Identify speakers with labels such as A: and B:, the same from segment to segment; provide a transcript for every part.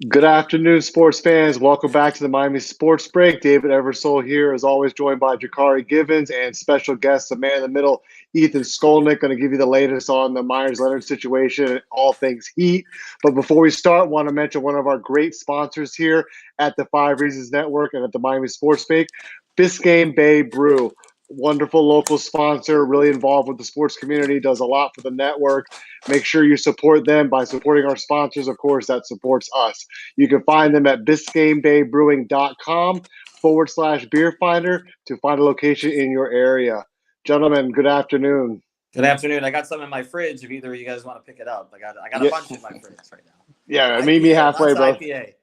A: Good afternoon, sports fans. Welcome back to the Miami Sports Break. David Eversole here, as always, joined by Jakari Givens and special guest, the man in the middle, Ethan Skolnick, going to give you the latest on the Meyers Leonard situation and all things Heat. But before we start, want to mention one of our great sponsors here at the Five Reasons Network and at the Miami Sports Break, Biscayne Bay Brew. Wonderful local sponsor, really involved with the sports community, does a lot for the network. Make sure you support them by supporting our sponsors. Of course, that supports us. You can find them at biscaynebaybrewing.com/beer finder to find a location in your area. Gentlemen, good afternoon.
B: Good afternoon. I got some in my fridge. If either of you guys want to pick it up, I got a bunch in my fridge right now.
A: Yeah, meet me halfway, bro.
B: IPA.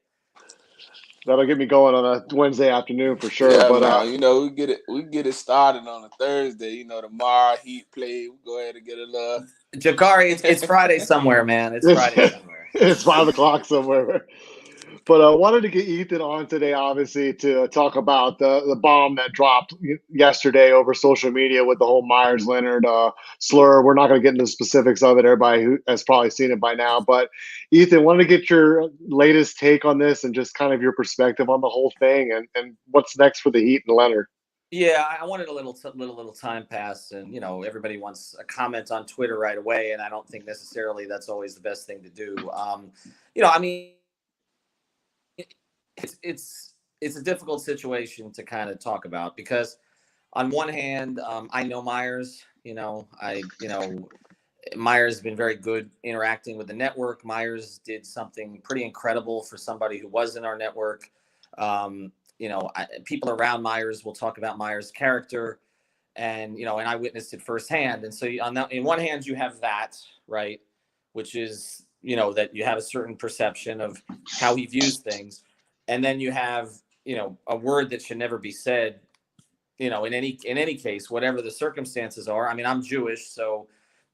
A: That'll get me going on a Wednesday afternoon for sure.
C: Yeah,
A: but
C: man, we get it started on a Thursday. Tomorrow Heat play. We go ahead and get a little.
B: Jakari, it's Friday somewhere, man. It's Friday somewhere.
A: It's 5 o'clock somewhere. But I wanted to get Ethan on today, obviously, to talk about the bomb that dropped yesterday over social media with the whole Meyers Leonard slur. We're not going to get into the specifics of it. Everybody who has probably seen it by now. But Ethan, wanted to get your latest take on this and just kind of your perspective on the whole thing and what's next for the Heat and Leonard.
B: Yeah, I wanted a little time pass, and everybody wants a comment on Twitter right away, and I don't think necessarily that's always the best thing to do. It's a difficult situation to kind of talk about because on one hand, I know Meyers, Meyers has been very good interacting with the network. Meyers did something pretty incredible for somebody who was in our network. People around Meyers will talk about Meyers' character and I witnessed it firsthand. And so in one hand, you have that, right, which is, that you have a certain perception of how he views things. And then you have, a word that should never be said, in any case, whatever the circumstances are. I mean, I'm Jewish, so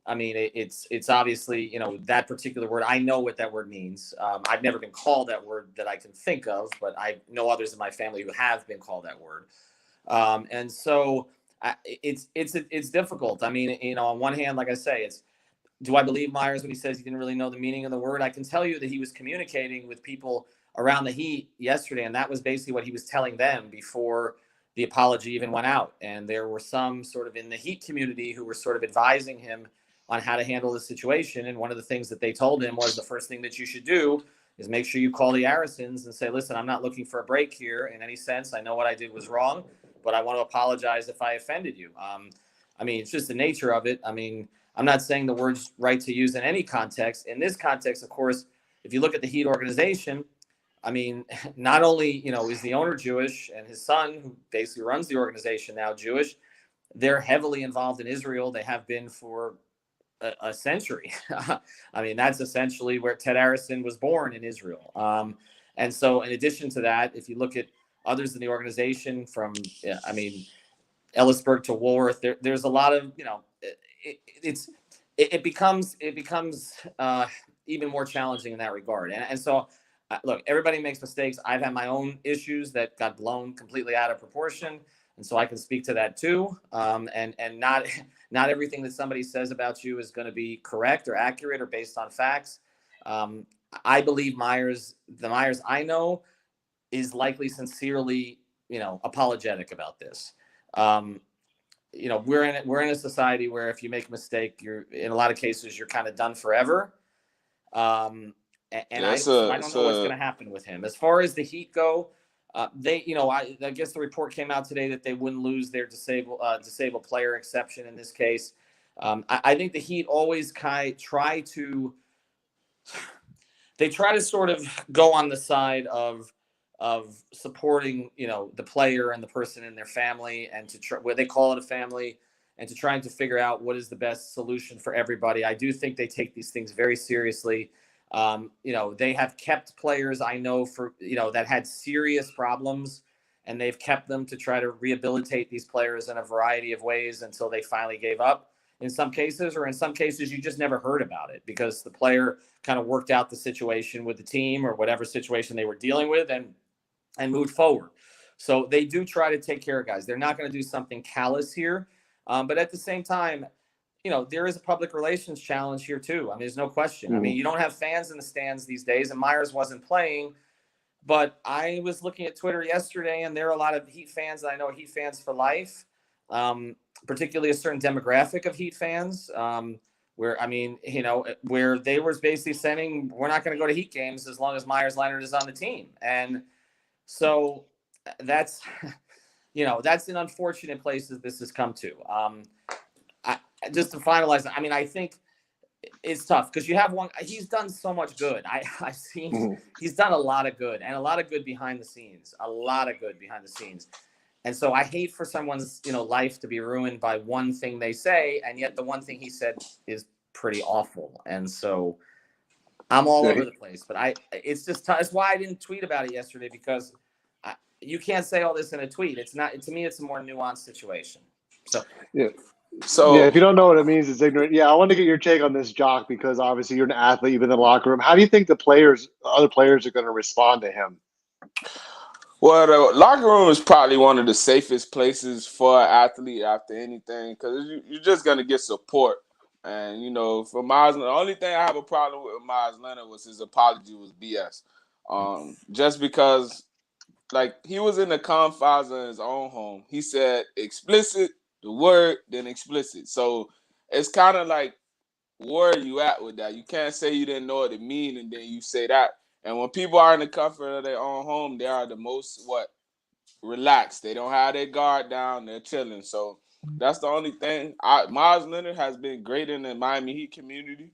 B: it's obviously, that particular word. I know what that word means. I've never been called that word that I can think of, but I know others in my family who have been called that word. And so it's difficult. I mean, on one hand, like I say, do I believe Meyers when he says he didn't really know the meaning of the word? I can tell you that he was communicating with people around the Heat yesterday, and that was basically what he was telling them before the apology even went out. And there were some sort of in the Heat community who were sort of advising him on how to handle the situation. And one of the things that they told him was the first thing that you should do is make sure you call the Arisons and say, listen, I'm not looking for a break here in any sense. I know what I did was wrong, but I want to apologize if I offended you. It's just the nature of it. I mean, I'm not saying the word's right to use in any context. In this context, of course, if you look at the Heat organization, I mean, not only, is the owner Jewish and his son, who basically runs the organization now, Jewish, they're heavily involved in Israel. They have been for a century. I mean, that's essentially where Ted Arison was born, in Israel. And so in addition to that, if you look at others in the organization from, Ellisburg to Woolworth, there's a lot of, it becomes even more challenging in that regard. And so, look, everybody makes mistakes. I've had my own issues that got blown completely out of proportion. And so I can speak to that too. And not everything that somebody says about you is going to be correct or accurate or based on facts. I believe the Meyers I know is likely sincerely, apologetic about this. We're in a society where if you make a mistake, you're in a lot of cases, you're kind of done forever. I don't know what's going to happen with him. As far as the Heat go, I guess the report came out today that they wouldn't lose their disabled player exception in this case. I think the Heat always try to sort of go on the side of supporting, the player and the person in their family, and to try, where they call it a family, and to trying to figure out what is the best solution for everybody. I do think they take these things very seriously. They have kept players I know for, that had serious problems, and they've kept them to try to rehabilitate these players in a variety of ways until they finally gave up in some cases, or in some cases you just never heard about it because the player kind of worked out the situation with the team or whatever situation they were dealing with and moved forward. So they do try to take care of guys. They're not going to do something callous here. But at the same time, there is a public relations challenge here too. I mean, there's no question. I mean,
A: Mhm.
B: you don't have fans in the stands these days, and Meyers wasn't playing. But I was looking at Twitter yesterday, and there are a lot of Heat fans that I know are Heat fans for life, particularly a certain demographic of Heat fans, where they were basically saying, we're not going to go to Heat games as long as Meyers Leonard is on the team. And so that's, that's an unfortunate place that this has come to. Just to finalize, I mean, I think it's tough because you have one. He's done so much good. I've seen
A: Mhm.
B: he's done a lot of good and a lot of good behind the scenes. A lot of good behind the scenes. And so I hate for someone's life to be ruined by one thing they say, and yet the one thing he said is pretty awful. And so I'm all over the place. But it's just it's why I didn't tweet about it yesterday, because you can't say all this in a tweet. It's not. To me, it's a more nuanced situation. So
A: Yeah.
C: So
A: Yeah, if you don't know what it means, it's ignorant. Yeah, I want to get your take on this, Jock, because obviously you're an athlete, you've been in the locker room. How do you think the other players are going to respond to him?
C: well, the locker room is probably one of the safest places for an athlete after anything, because you're just gonna get support. And for Meyers, the only thing I have a problem with Meyers Leonard was his apology was BS. Just because, like, he was in the confines of his own home. He said explicit, the word, then explicit. So it's kind of like, where are you at with that? You can't say you didn't know what it mean and then you say that. And when people are in the comfort of their own home, they are the most relaxed. They don't have their guard down. They're chilling. So that's the only thing. Meyers Leonard has been great in the Miami Heat community.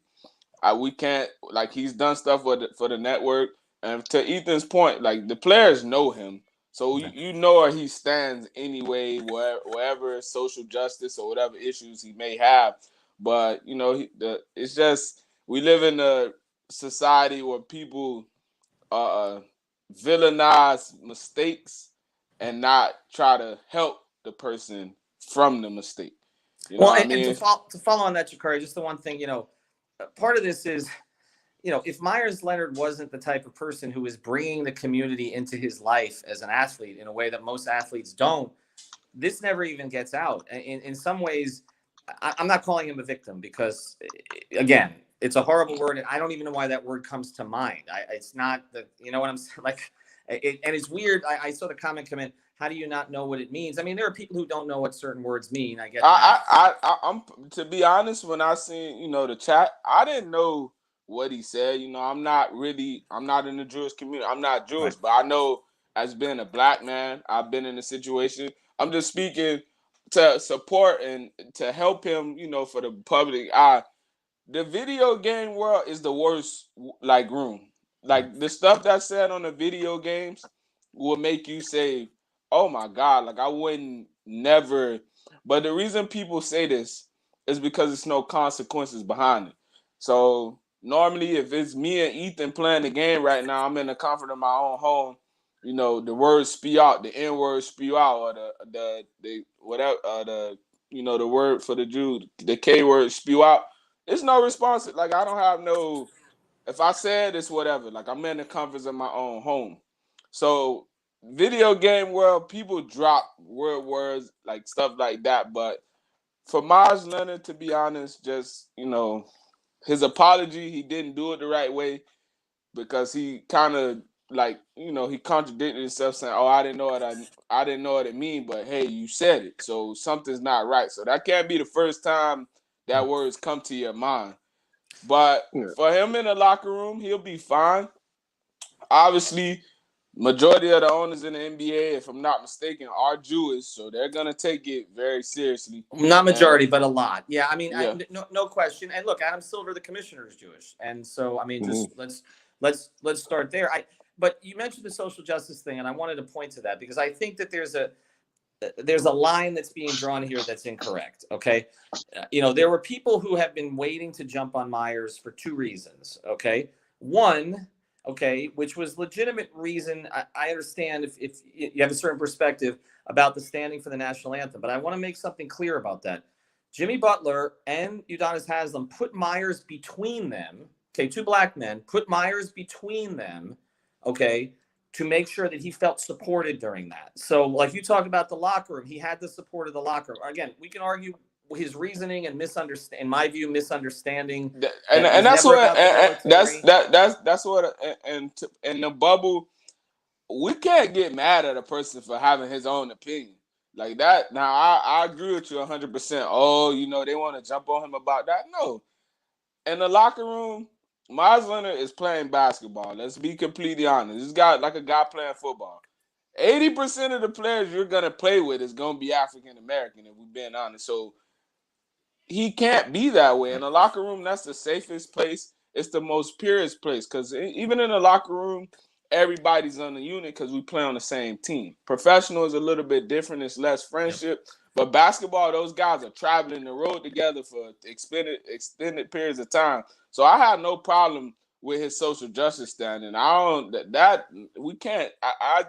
C: We can't, like, he's done stuff for the network. And to Ethan's point, like, the players know him. So you know where he stands anyway, wherever social justice or whatever issues he may have. But it's just, we live in a society where people villainize mistakes and not try to help the person from the mistake. You know
B: well,
C: what I
B: and to
C: mean?
B: follow on that, Jakari, just the one thing, part of this is, if Meyers Leonard wasn't the type of person who is bringing the community into his life as an athlete in a way that most athletes don't, this never even gets out. In some ways, I'm not calling him a victim because, again, it's a horrible word, and I don't even know why that word comes to mind. It's not you know what I'm saying? Like, and it's weird. I saw the comment come in. How do you not know what it means? I mean, there are people who don't know what certain words mean. I get that.
C: I'm to be honest, when I seen the chat, I didn't know what he said. I'm not in the Jewish community. I'm not Jewish,
B: Right.
C: but I know, as being a black man, I've been in a situation. I'm just speaking to support and to help him, for the public eye. The video game world is the worst, like, room. Like, the stuff that's said on the video games will make you say, "Oh my God!" Like, I wouldn't never. But the reason people say this is because there's no consequences behind it. So normally, if it's me and Ethan playing the game right now, I'm in the comfort of my own home. The words spew out, the N word spew out, or the whatever, the word for the Jew, the K word spew out. It's no response. Like, I don't have no. If I said it's whatever. Like, I'm in the comforts of my own home. So, video game world, people drop words, like stuff like that. But for Meyers Leonard, to be honest, just his apology, he didn't do it the right way, because he kind of, like, he contradicted himself, saying, "Oh, I didn't know what it mean, but hey, you said it, so something's not right." So that can't be the first time that words come to your mind. But
A: Yeah.
C: for him in the locker room, he'll be fine. Obviously, majority of the owners in the NBA, if I'm not mistaken, are Jewish, so they're gonna take it very seriously.
B: Not
C: And
B: majority, but a lot. Yeah, I mean,
C: yeah,
B: no question. And look, Adam Silver, the commissioner, is Jewish, and so I mean,
A: Mhm.
B: just let's start there. But you mentioned the social justice thing, and I wanted to point to that because I think that there's a line that's being drawn here that's incorrect. Okay, there were people who have been waiting to jump on Meyers for two reasons. Okay, one, okay, which was legitimate reason. I understand if you have a certain perspective about the standing for the national anthem, but I want to make something clear about that. Jimmy Butler and Udonis Haslem put Meyers between them. Okay, two black men put Meyers between them. Okay, to make sure that he felt supported during that. So, like you talked about the locker room, he had the support of the locker room. Again, we can argue his reasoning and in my view, misunderstanding.
C: And that's what that's what and in the bubble, we can't get mad at a person for having his own opinion like that. Now I agree with you 100%. Oh, they want to jump on him about that. No, in the locker room, Meyers Leonard is playing basketball. Let's be completely honest. This guy like a guy playing football. 80% of the players you're gonna play with is gonna be African American, if we're being honest. So he can't be that way. In the locker room, that's the safest place. It's the most purest place. Because even in the locker room, everybody's on the unit because we play on the same team. Professional is a little bit different. It's less friendship. Yep. But basketball, those guys are traveling the road together for extended periods of time. So I have no problem with his social justice standing. I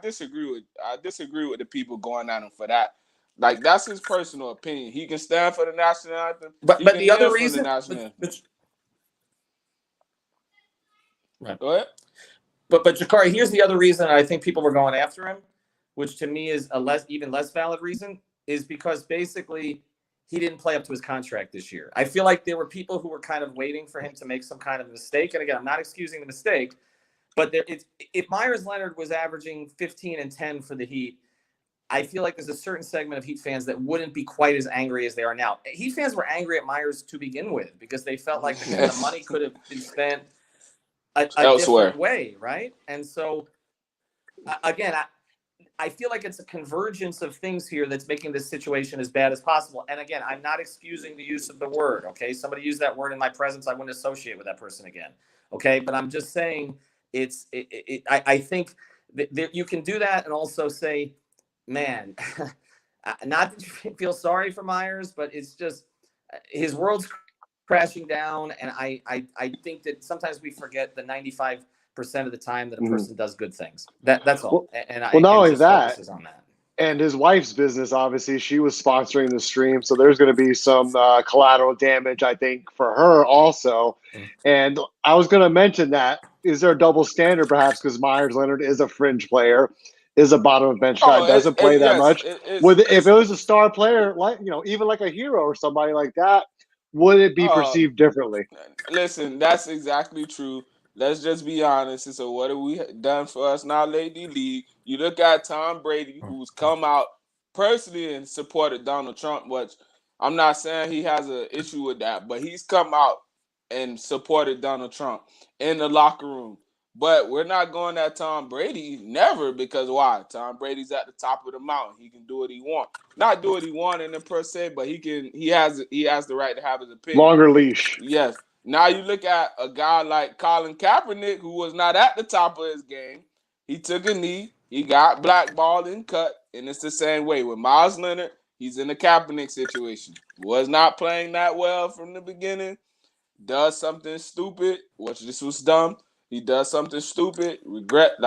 C: disagree with the people going at him for that. Like, that's his personal opinion. He can stand for the national anthem.
B: But the other reason, right.
C: Go ahead.
B: But Jakari, here's the other reason I think people were going after him, which to me is even less valid reason, is because basically he didn't play up to his contract this year. I feel like there were people who were kind of waiting for him to make some kind of mistake. And again, I'm not excusing the mistake, but if Meyers Leonard was averaging 15 and 10 for the Heat, I feel like there's a certain segment of Heat fans that wouldn't be quite as angry as they are now. Heat fans were angry at Myers to begin with because they felt like the money could have been spent a different way, right? And so, again, I feel like it's a convergence of things here that's making this situation as bad as possible. And again, I'm not excusing the use of the word, okay? Somebody used that word in my presence, I wouldn't associate with that person again, okay? But I'm just saying I think that you can do that and also say, man, not that you feel sorry for Myers, but it's just his world's crashing down. And I think that sometimes we forget the 95% of the time that a person does good things. That's all.
A: Well, not only that, on that. And his wife's business, obviously, she was sponsoring the stream. So there's going to be some collateral damage, I think, for her also. And I was going to mention that. Is there a double standard, perhaps, because Meyers Leonard is a fringe player? Is a bottom of bench guy, doesn't play that much. If it was a star player, like even like a hero or somebody like that, would it be perceived differently?
C: Listen, that's exactly true. Let's just be honest. So what have we done for us now, Lady League? You look at Tom Brady, who's come out personally and supported Donald Trump, which I'm not saying he has an issue with that, but he's come out and supported Donald Trump in the locker room. But we're not going at Tom Brady, never, because why? Tom Brady's at the top of the mountain. He can do what he wants. Not do what he wants in the per se, but he has the right to have his opinion.
A: Longer leash.
C: Yes. Now you look at a guy like Colin Kaepernick, who was not at the top of his game. He took a knee. He got blackballed and cut. And it's the same way with Meyers Leonard. He's in the Kaepernick situation. Was not playing that well from the beginning. Does something stupid, which this was dumb. He does something stupid, Meyers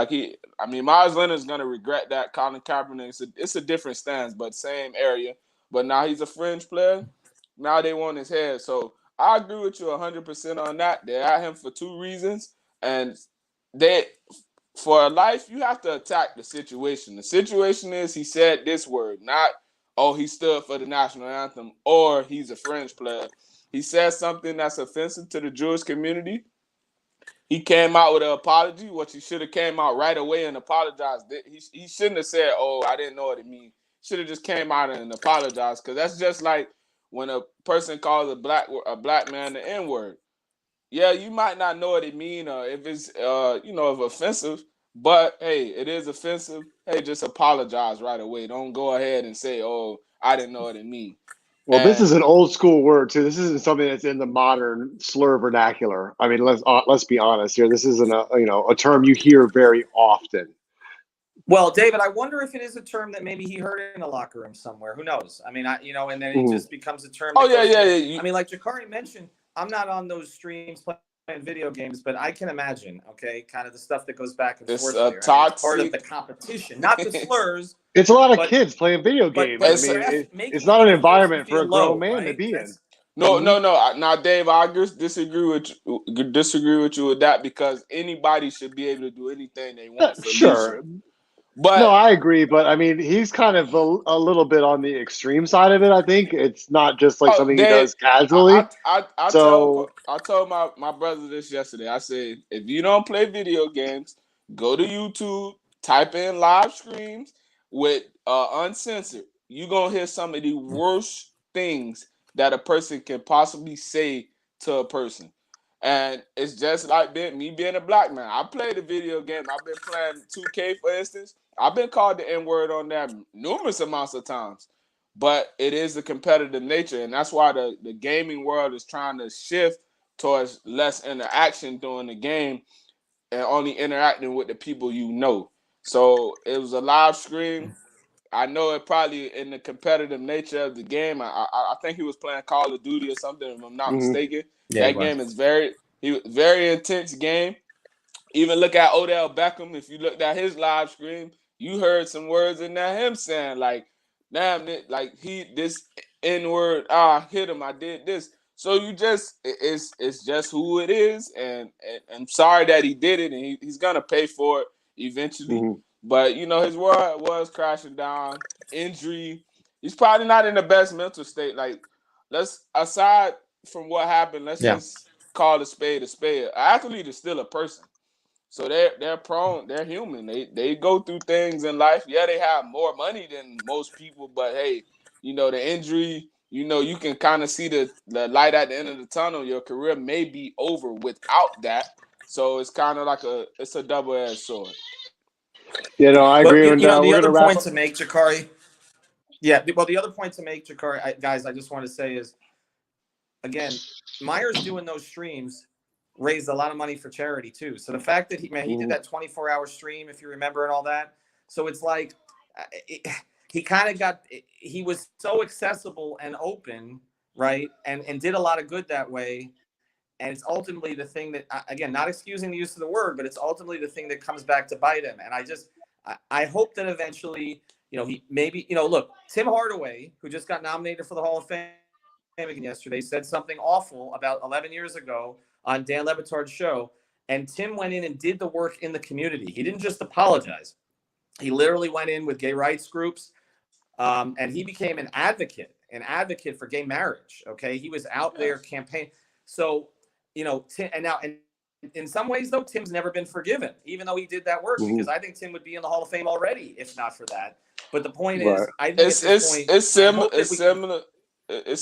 C: Leonard's going to regret that. Colin Kaepernick, it's a different stance, but same area. But now he's a fringe player. Now they want his head. So I agree with you 100% on that. They're at him for two reasons. And for life, you have to attack the situation. The situation is he said this word, not, he stood for the national anthem, or he's a fringe player. He said something that's offensive to the Jewish community. He came out with an apology, which he should have came out right away and apologized. He shouldn't have said, I didn't know what it means. Should have just came out and apologized, because that's just like when a person calls a black man the N-word. Yeah, you might not know what it means or if it's, if offensive, but, hey, it is offensive. Hey, just apologize right away. Don't go ahead and say, I didn't know what it means.
A: Well, this is an old school word too. This isn't something that's in the modern slur vernacular. I mean, let's be honest here. This isn't a term you hear very often.
B: Well, David, I wonder if it is a term that maybe he heard in a locker room somewhere. Who knows? I mean, and then it just becomes a term.
C: Yeah.
B: I mean, like Jakari mentioned, I'm not on those streams playing video games, but I can imagine, okay, kind of the stuff that goes back and forth there. It's part of the competition, not the slurs.
A: It's a lot of kids playing video games. It's not an environment for a grown man to be in.
C: No. Now, Dave, I disagree with you with that, because anybody should be able to do anything they want.
A: Sure.
C: But
A: No, I agree, but I mean, he's kind of a little bit on the extreme side of it. I think it's not just like something he does casually. So,
C: I told my brother this yesterday. I said, if you don't play video games, go to YouTube, type in live streams with uncensored. You're gonna hear some of the worst things that a person can possibly say to a person. And it's just like me being a black man. I played a video game. I've been playing 2K, for instance. I've been called the N-word on that numerous amounts of times. But it is the competitive nature, and that's why the gaming world is trying to shift towards less interaction during the game and only interacting with the people you know. So it was a live stream. I know it probably in the competitive nature of the game. I think he was playing Call of Duty or something, if I'm not mistaken.
B: Yeah,
C: that game is very intense game. Even look at Odell Beckham. If you looked at his live stream, you heard some words in there him saying like, "Damn it, like this N-word, hit him, I did this." So it's just who it is, and I'm sorry that he did it, and he's gonna pay for it eventually. But his world was crashing down, injury. He's probably not in the best mental state. Like, let's aside from what happened, let's just call a spade a spade. An athlete is still a person. So they're prone, they're human. They go through things in life. Yeah, they have more money than most people, but hey, the injury, you can kind of see the light at the end of the tunnel. Your career may be over without that. So it's kind of like it's a double-edged sword.
A: I
B: But
A: agree. And
B: the
A: we're
B: other
A: gonna wrap
B: point
A: up.
B: to make, Jakari. Yeah, well, the other point to make, Jakari, guys, I just want to say is, again, Meyers doing those streams raised a lot of money for charity too. So the fact that he did that 24-hour stream, if you remember, and all that. So it's like he was so accessible and open, right? And did a lot of good that way. And it's ultimately the thing that, again, not excusing the use of the word, but it's ultimately the thing that comes back to bite him. And I hope that eventually, he maybe, look, Tim Hardaway, who just got nominated for the Hall of Fame again yesterday, said something awful about 11 years ago on Dan Le Batard's show. And Tim went in and did the work in the community. He didn't just apologize. He literally went in with gay rights groups, and he became an advocate for gay marriage. Okay. He was out there campaigning. So, Tim, and now, and in some ways, though, Tim's never been forgiven, even though he did that work, because I think Tim would be in the Hall of Fame already if not for that. But the point is, I think
C: it's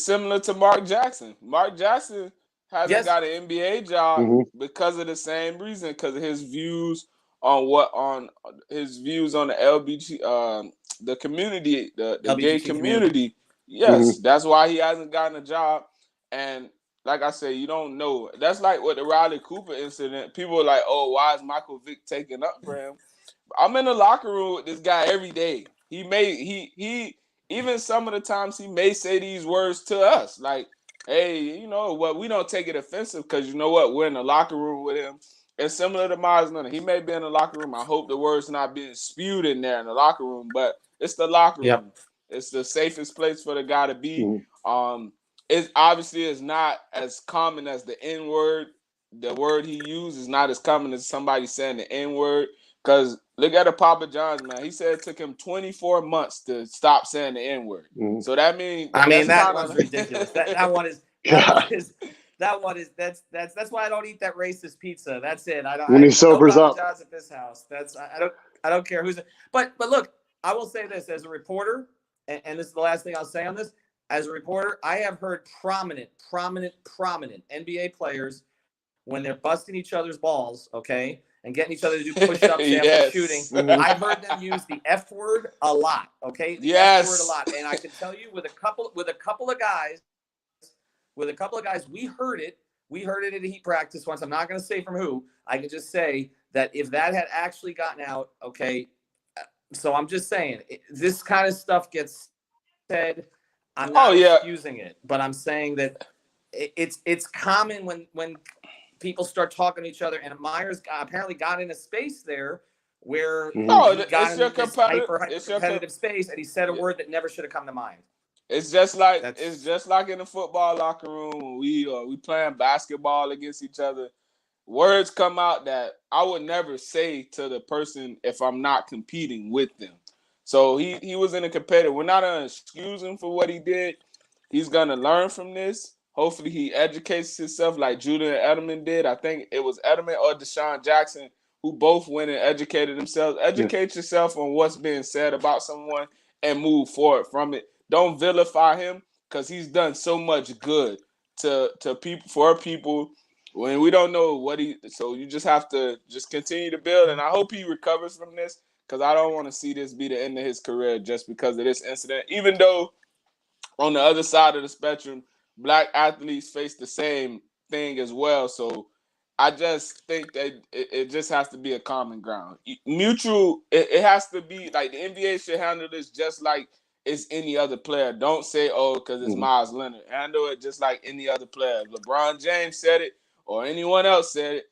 C: similar to Mark Jackson. Mark Jackson hasn't got an NBA job because of the same reason, because of his views on the LBG, the community, the gay community. Yes, that's why he hasn't gotten a job. And like I said, you don't know. That's like with the Riley Cooper incident. People are like, "Oh, why is Michael Vick taking up for him?" I'm in the locker room with this guy every day. He even some of the times he may say these words to us, like, "Hey, we don't take it offensive because you know what? We're in the locker room with him." And similar to Meyers Leonard, he may be in the locker room. I hope the words not being spewed in there in the locker room, but it's the locker room. It's the safest place for the guy to be. It obviously is not as common as the N-word. The word he used is not as common as somebody saying the N-word. Because look at Papa John's, man. He said it took him 24 months to stop saying the N-word. So that means
B: that one's ridiculous. That one is that's why I don't eat that racist pizza. That's it.
A: When he sobers
B: no
A: up.
B: Papa John's at this house. I don't care who's. But look, I will say this as a reporter, and this is the last thing I'll say on this. As a reporter, I have heard prominent NBA players, when they're busting each other's balls, okay, and getting each other to do push-ups after shooting, I've heard them use the F word a lot, okay? The F word a lot. And I can tell you with a couple of guys, we heard it at a Heat practice once. I'm not going to say from who. I can just say that if that had actually gotten out, okay, so I'm just saying, this kind of stuff gets said. I'm not excusing it, but I'm saying that it's common when people start talking to each other, and Meyers apparently got in a space there where he got in this hyper-competitive space, and he said a word that never should have come to mind.
C: It's just like in the football locker room when we playing basketball against each other. words come out that I would never say to the person if I'm not competing with them. So he was in a competitive. We're not going to excuse him for what he did. He's going to learn from this. Hopefully he educates himself like Judah and Edelman did. I think it was Edelman or Deshaun Jackson who both went and educated themselves. Educate yourself on what's being said about someone and move forward from it. Don't vilify him because he's done so much good to people, for people, when we don't know what so you just have to just continue to build. And I hope he recovers from this because I don't want to see this be the end of his career just because of this incident. Even though on the other side of the spectrum, black athletes face the same thing as well. So I just think that it just has to be a common ground. Mutual, it has to be like the NBA should handle this just like it's any other player. Don't say, oh, because it's Meyers Leonard. Handle it just like any other player. If LeBron James said it or anyone else said it,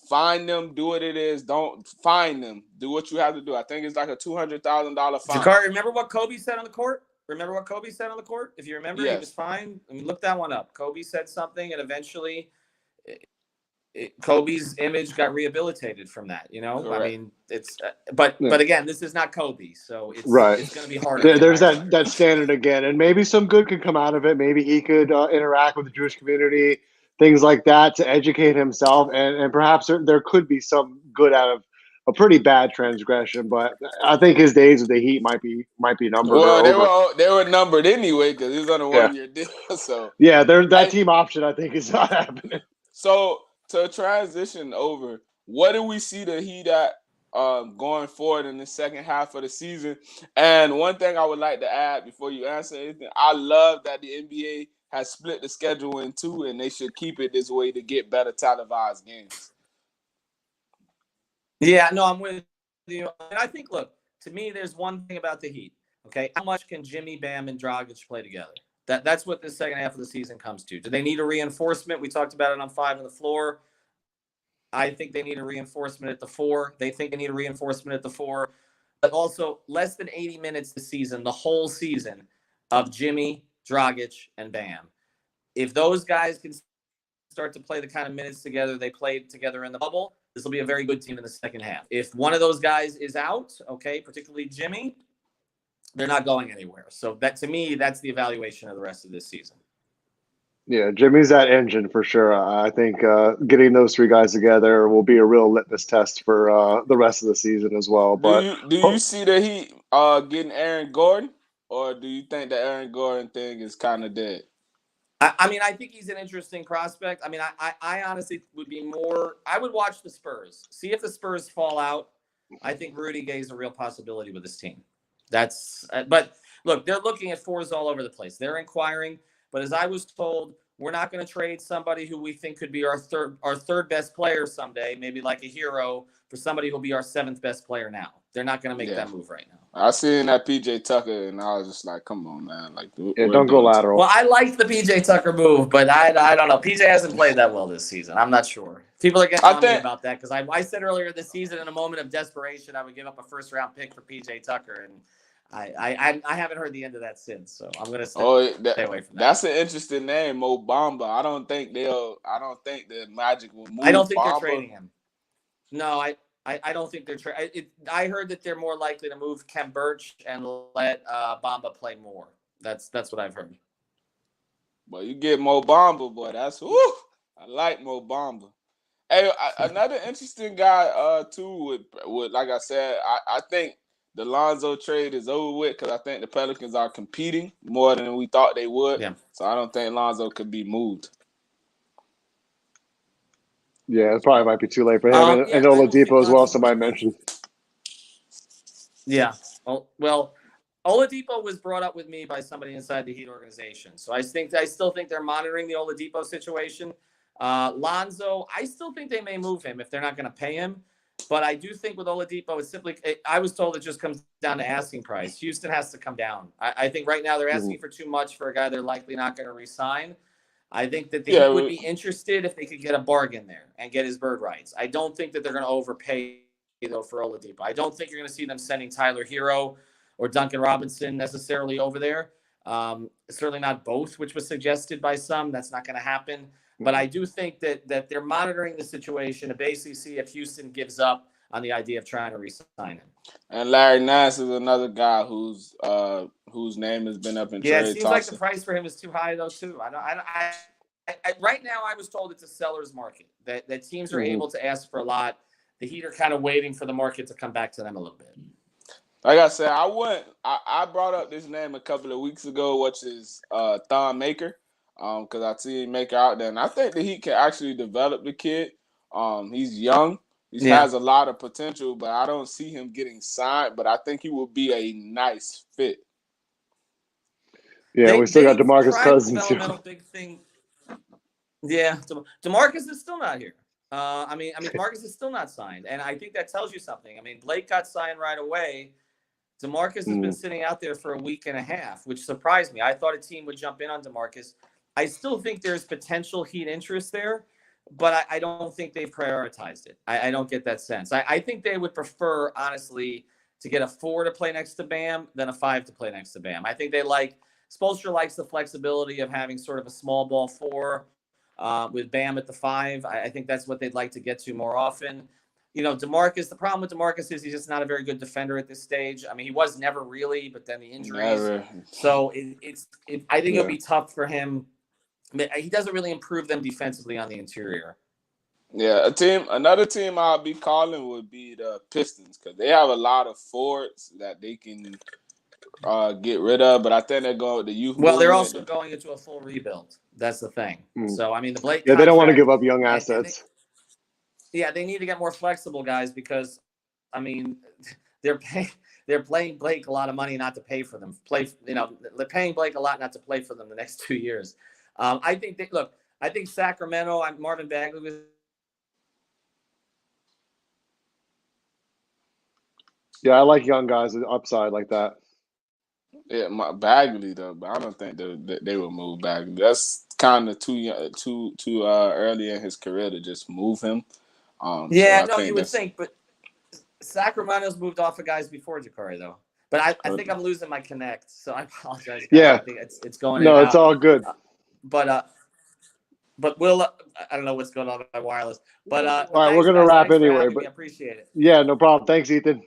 C: find them, do what it is. Don't find them. Do what you have to do. I think it's like a $200,000 fine.
B: Jakari, remember what Kobe said on the court? Remember what Kobe said on the court? If you remember, He was fine. I mean, look that one up. Kobe said something, and eventually Kobe's image got rehabilitated from that. You know,
C: Correct.
B: I mean, it's but again, this is not Kobe, so it's going to be harder.
A: There's that standard again, and maybe some good could come out of it. Maybe he could interact with the Jewish community, things like that, to educate himself, and perhaps there could be some good out of a pretty bad transgression. But I think his days with the Heat might be numbered.
C: Well, they were numbered anyway because he was on a 1-year deal. So
A: that team option I think is not happening.
C: So to transition over, what do we see the Heat at going forward in the second half of the season? And one thing I would like to add before you answer anything, I love that the NBA has split the schedule in two, and they should keep it this way to get better televised games.
B: Yeah, no, I'm with you. And I think, look, to me, there's one thing about the Heat. Okay, how much can Jimmy, Bam, and Dragic play together? That's what the second half of the season comes to. Do they need a reinforcement? We talked about it on 5 on the floor. I think they need a reinforcement at the 4. They think they need a reinforcement at the 4. But also, less than 80 minutes this season, the whole season, of Jimmy, Dragic, and Bam. If those guys can start to play the kind of minutes together they played together in the bubble, this will be a very good team in the second half. If one of those guys is out, okay, particularly Jimmy, they're not going anywhere. So that, to me, that's the evaluation of the rest of this season.
A: Yeah, Jimmy's that engine for sure. I think getting those 3 guys together will be a real litmus test for the rest of the season as well. But
C: do you see the Heat getting Aaron Gordon, or do you think the Aaron Gordon thing is kind of dead?
B: I mean, I think he's an interesting prospect. I mean, I honestly would be more – I would watch the Spurs. See if the Spurs fall out. I think Rudy Gay is a real possibility with this team. But look, they're looking at 4s all over the place. They're inquiring. But as I was told, we're not going to trade somebody who we think could be our third best player someday, maybe like a hero, for somebody who'll be our 7th best player now. They're not going to make that move right now.
C: I seen that PJ Tucker, and I was just like, come on, man. Like,
A: don't go lateral.
B: Well, I liked the PJ Tucker move, but I don't know. PJ hasn't played that well this season. I'm not sure. People are getting on me about that because I said earlier this season, in a moment of desperation, I would give up a first-round pick for PJ Tucker, and I haven't heard the end of that since, so I'm gonna stay away from that.
C: That's an interesting name, Mo Bamba. I don't think the Magic will move.
B: I don't think
C: Bamba.
B: They're trading him. No, I don't think they're trading. I heard that they're more likely to move Kem Birch and let Bamba play more. That's what I've heard.
C: Well, you get Mo Bamba, boy. That's whoo. I like Mo Bamba. Hey, another interesting guy too. With like I said, I think the Lonzo trade is over with because I think the Pelicans are competing more than we thought they would.
B: Yeah.
C: So I don't think Lonzo could be moved.
A: Yeah, it probably might be too late for him. And Oladipo as well, somebody mentioned.
B: Yeah. Well, Oladipo was brought up with me by somebody inside the Heat organization. So I still think they're monitoring the Oladipo situation. Lonzo, I still think they may move him if they're not going to pay him. But I do think with Oladipo, I was told it just comes down to asking price. Houston has to come down. I think right now they're asking for too much for a guy they're likely not going to re-sign. I think that the Heat would be interested if they could get a bargain there and get his bird rights. I don't think that they're going to overpay, though, for Oladipo. I don't think you're going to see them sending Tyler Hero or Duncan Robinson necessarily over there. Certainly not both, which was suggested by some. That's not going to happen. But I do think that they're monitoring the situation to basically see if Houston gives up on the idea of trying to re-sign him.
C: And Larry Nance is another guy whose name has been up in
B: Yeah,
C: trade
B: it seems
C: talks.
B: like the price for him is too high though too. Right now, I was told it's a seller's market. That teams are able to ask for a lot. The Heat are kind of waiting for the market to come back to them a little bit.
C: Like I said, I brought up this name a couple of weeks ago, which is Thon Maker, because I see Maker out there, and I think that he can actually develop the kid. He's young. He has a lot of potential, but I don't see him getting signed. But I think he will be a nice fit.
A: Yeah, we still got Demarcus Cousins.
B: Developmental big thing. Yeah, Demarcus is still not here. I mean, Demarcus is still not signed, and I think that tells you something. I mean, Blake got signed right away. Demarcus has been sitting out there for a week and a half, which surprised me. I thought a team would jump in on Demarcus. I still think there's potential Heat interest there, but I don't think they prioritized it. I don't get that sense. I think they would prefer, honestly, to get a 4 to play next to Bam than a 5 to play next to Bam. I think Spoelstra likes the flexibility of having sort of a small ball 4 with Bam at the 5. I think that's what they'd like to get to more often. You know, DeMarcus, the problem with DeMarcus is he's just not a very good defender at this stage. I mean, he was never really, but then the injuries.
C: Never.
B: So I think it'll be tough for him. He doesn't really improve them defensively on the interior.
C: Yeah, another team I'll be calling would be the Pistons, because they have a lot of forwards that they can get rid of, but I think they're going with the youth.
B: Well, they're also going into a full rebuild. That's the thing. So, I mean, the Blake.
A: Yeah, they don't want to give up young assets.
B: They need to get more flexible guys because, I mean, they're paying Blake a lot of money not to pay for them. They're paying Blake a lot not to play for them the next 2 years. I think Sacramento. Marvin Bagley was.
A: Yeah, I like young guys with upside like that.
C: Yeah, Bagley though, but I don't think they will move Bagley. That's kind of too early in his career to just move him.
B: You would think, but Sacramento's moved off of guys before Jakari though. But I think I'm losing my connect, so I apologize.
A: Yeah,
B: I think it's going.
A: No, it's all good.
B: But Will, I don't know what's going on with my wireless. But
A: all right, we're gonna wrap anyway. But
B: I appreciate it.
A: Yeah, no problem. Thanks, Ethan.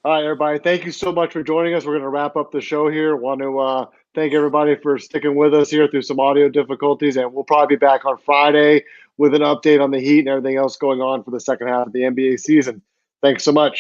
A: All right, everybody. Thank you so much for joining us. We're going to wrap up the show here. Want to thank everybody for sticking with us here through some audio difficulties, and we'll probably be back on Friday with an update on the Heat and everything else going on for the second half of the NBA season. Thanks so much.